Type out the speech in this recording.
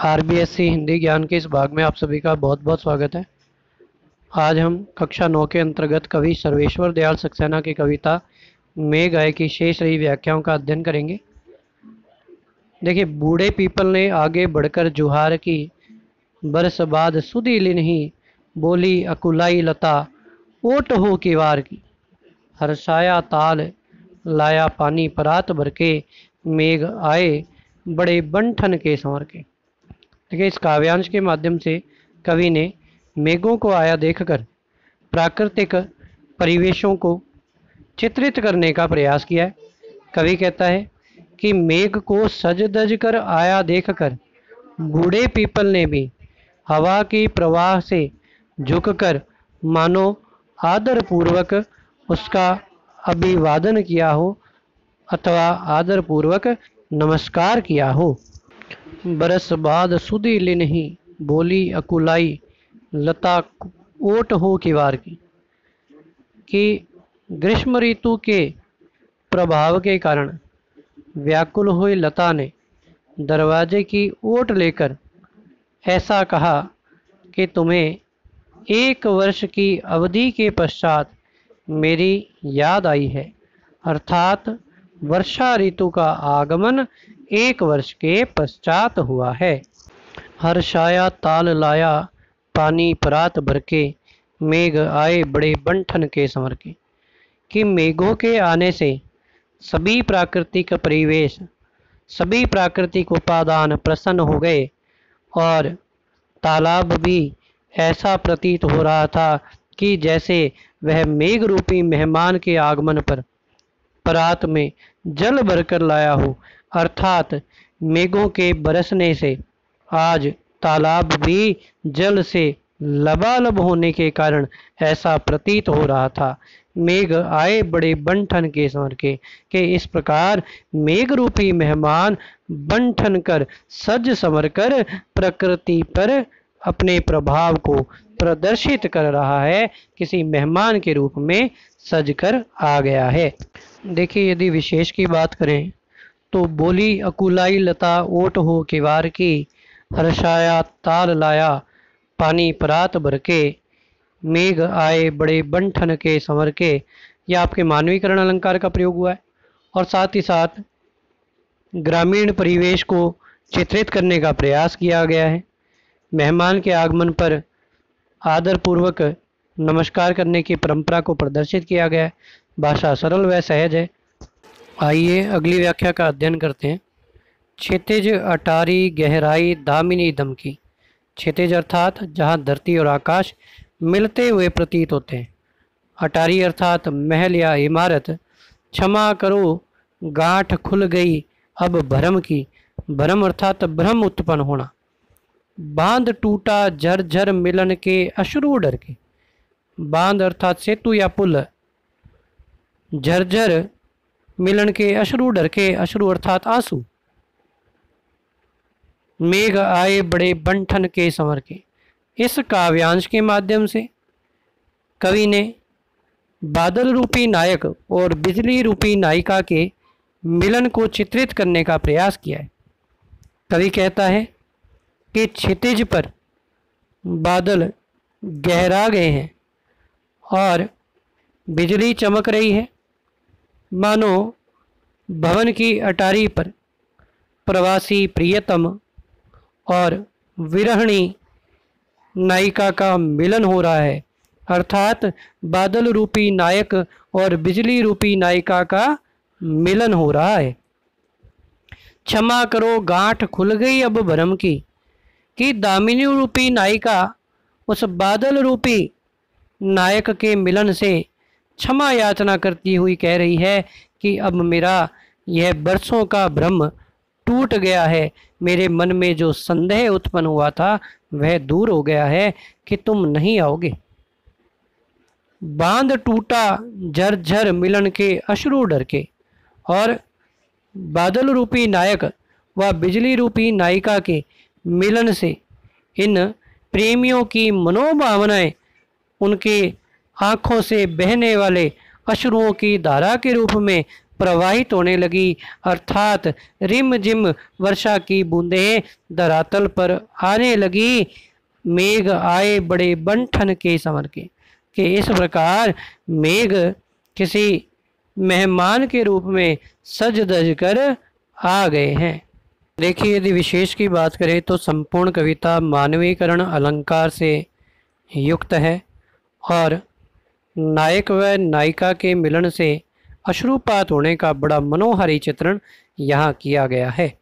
RBSC Hindi ज्ञान के इस भाग में आप सभी का बहुत बहुत स्वागत है। आज हम कक्षा 9 के अंतर्गत कवि सर्वेश्वर दयाल सक्सेना की कविता मेघ आए की शेष रही व्याख्याओं का अध्ययन करेंगे। देखिए, बूढ़े पीपल ने आगे बढ़कर जुहार की, बरस बाद सुधी लिन्ही, बोली अकुलाई लता, ओट हो की वार की। हर्षाया ताल लाया पानी परात भर के, मेघ आए बड़े बंठन के संवर के। देखिए, इस काव्यांश के माध्यम से कवि ने मेघों को आया देखकर प्राकृतिक परिवेशों को चित्रित करने का प्रयास किया है। कवि कहता है कि मेघ को सज धज कर आया देखकर बूढ़े पीपल ने भी हवा की प्रवाह से झुककर मानो आदर पूर्वक उसका अभिवादन किया हो अथवा आदर पूर्वक नमस्कार किया हो। बरस बाद सुधी लिन्ही, बोली अकुलाई लता, ओट हो की वार की। कि ग्रीष्म ऋतु के प्रभाव के कारण व्याकुल हुई लता ने दरवाजे की ओट लेकर ऐसा कहा कि तुम्हें 1 वर्ष की अवधि के पश्चात मेरी याद आई है, अर्थात वर्षा ऋतु का आगमन 1 वर्ष के पश्चात हुआ है। हर्षाया ताल लाया पानी परात भर के, मेघ आए बड़े बंठन के संवर के। कि मेघों के आने से सभी प्राकृतिक परिवेश, सभी प्राकृतिक उपादान प्रसन्न हो गए और तालाब भी ऐसा प्रतीत हो रहा था कि जैसे वह मेघ रूपी मेहमान के आगमन पर परात में जल भरकर लाया हो, अर्थात मेघों के बरसने से आज तालाब भी जल से लबालब होने के कारण ऐसा प्रतीत हो रहा था। मेघ आए बड़े बंठन के संवर के इस प्रकार मेघ रूपी मेहमान बंठन कर सज संवर कर प्रकृति पर अपने प्रभाव को प्रदर्शित कर रहा है, किसी मेहमान के रूप में सज कर आ गया है। देखिए, यदि विशेष की बात करें तो बोली अकुलाई लता, ओट हो की वार की, हर्षाया ताल लाया पानी परात भर के, मेघ आए बड़े बंठन के संवर के। यह आपके मानवीकरण अलंकार का प्रयोग हुआ है और साथ ही साथ ग्रामीण परिवेश को चित्रित करने का प्रयास किया गया है। मेहमान के आगमन पर आदरपूर्वक नमस्कार करने की परंपरा को प्रदर्शित किया गया है। भाषा सरल व सहज है। आइए अगली व्याख्या का अध्ययन करते हैं। क्षितिज अटारी गहराई दामिनी दमकी। क्षितिज अर्थात जहाँ धरती और आकाश मिलते हुए प्रतीत होते हैं। अटारी अर्थात महल या इमारत। क्षमा करो गांठ खुल गई अब भ्रम की। भ्रम अर्थात भ्रम उत्पन्न होना। बांध टूटा झरझर मिलन के अश्रु डर के। बांध अर्थात सेतु या पुल। झरझर मिलन के अश्रु डर के। अश्रु अर्थात आंसू। मेघ आए बड़े बंठन के संवर के। इस काव्यांश के माध्यम से कवि ने बादल रूपी नायक और बिजली रूपी नायिका के मिलन को चित्रित करने का प्रयास किया है। कवि कहता है कि क्षितिज पर बादल गहरा गए हैं और बिजली चमक रही है, मानो भवन की अटारी पर प्रवासी प्रियतम और विरहणी नायिका का मिलन हो रहा है, अर्थात बादल रूपी नायक और बिजली रूपी नायिका का मिलन हो रहा है। क्षमा करो गांठ खुल गई अब भ्रम की। कि दामिनी रूपी नायिका उस बादल रूपी नायक के मिलन से क्षमा याचना करती हुई कह रही है कि अब मेरा यह बरसों का भ्रम टूट गया है। मेरे मन में जो संदेह उत्पन्न हुआ था वह दूर हो गया है कि तुम नहीं आओगे। बांध टूटा झरझर मिलन के अश्रु डर के। और बादल रूपी नायक व बिजली रूपी नायिका के मिलन से इन प्रेमियों की मनोभावनाएं उनके आँखों से बहने वाले अश्रुओं की धारा के रूप में प्रवाहित होने लगी, अर्थात रिम झिम वर्षा की बूंदें धरातल पर आने लगी। मेघ आए बड़े बंठन के संवर के इस प्रकार मेघ किसी मेहमान के रूप में सज धज कर आ गए हैं। देखिए, यदि विशेष की बात करें तो संपूर्ण कविता मानवीकरण अलंकार से युक्त है और नायक व नायिका के मिलन से अश्रुपात होने का बड़ा मनोहारी चित्रण यहाँ किया गया है।